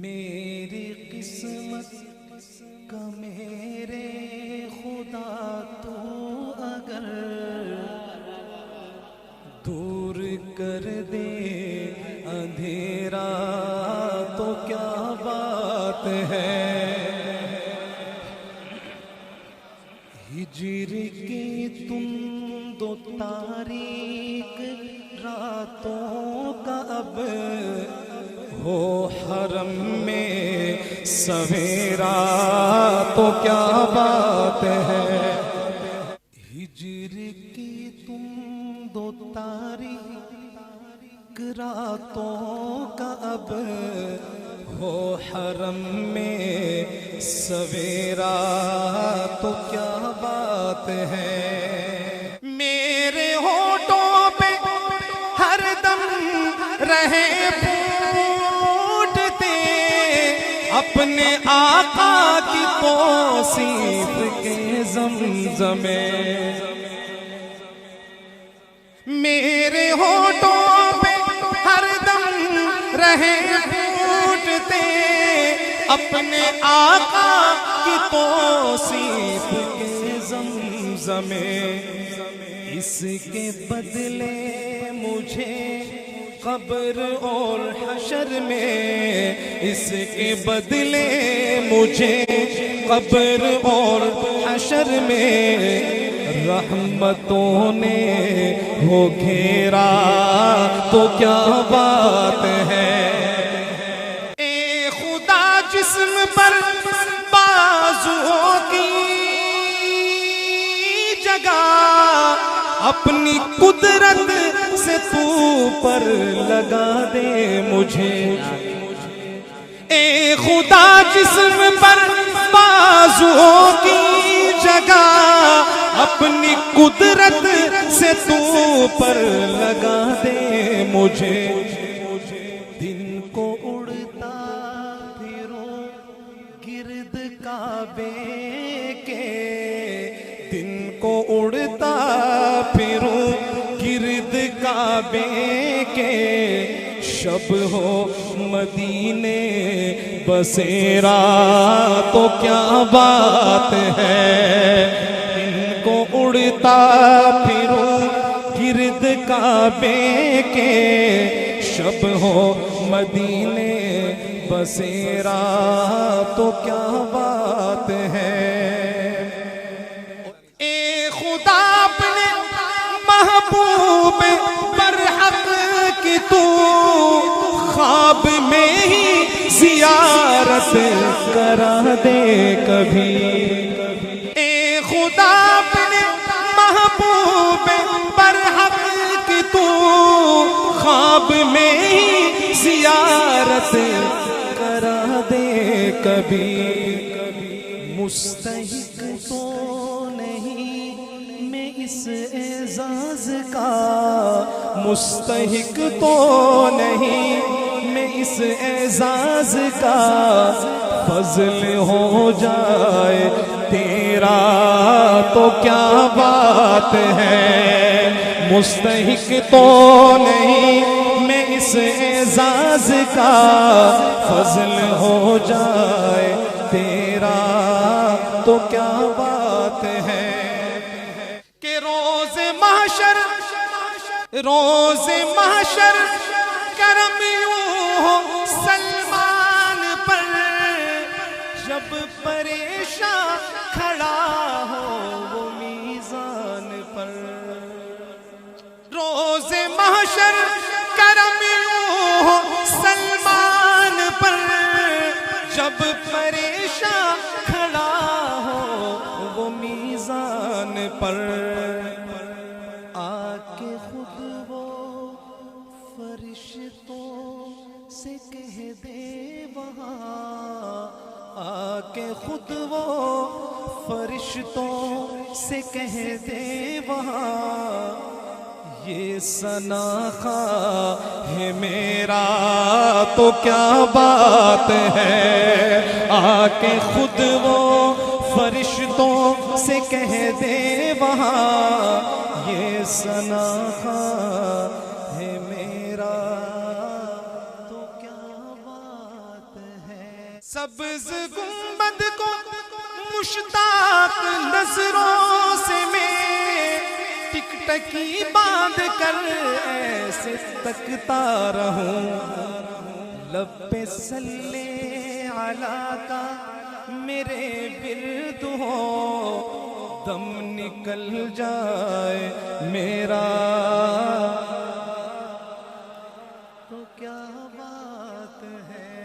میری قسمت کا میرے خدا تو اگر دور کر دے اندھیرا تو کیا بات ہے. ہجر کی تم دو تاریک راتوں کا اب ہو حرم میں سویرا تو کیا بات ہے. ہجر کی تم دو تاریک راتوں کا اب ہو حرم میں سویرا تو کیا بات ہے. میرے ہونٹوں پہ ہر دم رہے پھوٹتے اپنے آقا کی توصیف کے زمزمے. میرے ہونٹوں پہ ہر دم رہے پھوٹتے اپنے آقا کی توصیف کے زمزمے. اس کے بدلے مجھے قبر اور حشر میں، اس کے بدلے مجھے قبر اور حشر میں رحمتوں نے ہو گھیرا تو کیا بات ہے. اے خدا جسم پر بازوؤں کی جگہ اپنی قدرت سے تو پر لگا دے مجھے. اے خدا جسم پر بازوؤں کی جگہ اپنی قدرت سے تو پر لگا دے مجھے. دن کو اڑتا پھروں گرد کعبے کے، دن کو اڑتا پھروں گرد کعبے کے، شب ہو مدینے بسیرا تو کیا بات ہے. دن کو اڑتا پھروں گرد کعبے کے، شب ہو مدینے بسیرا تو کیا بات ہے. اے خدا اپنے محبوب پر حق کی تو خواب میں ہی زیارت کرا دے کبھی. اے خدا اپنے محبوب پر حق کی تو خواب میں ہی زیارت کرا دے کبھی. مستحق تو نہیں میں اس اعزاز کا، مستحق تو نہیں میں اس اعزاز کا، فضل ہو جائے تیرا تو کیا بات ہے. مستحق تو نہیں میں اس اعزاز کا، فضل ہو جائے تیرا تو کیا بات ہے. کہ روز محشر کرم یوں ہو سلمان پر، جب پریشان کھڑا ہو وہ میزان پر. روز محشر کرم یوں ہو سلمان پر، جب پریشان کھڑا ہو وہ میزان پر. آ کے خود وہ فرشتوں سے کہہ دے وہاں، آ کے خود وہ فرشتوں سے کہہ دے وہاں، یہ ثنا خواہ ہے میرا تو کیا بات ہے. آ کے خود وہ فرشتوں سے کہہ دے وہاں، یہ ثنا خواہ ہے میرا تو کیا بات ہے. سبز گنبد کو مشتاق نظروں سے میں ٹک ٹکی باندھ کر ایسے تکتا رہوں، لب پہ صلی علی کا میرے ورد ہو، دم نکل جائے میرا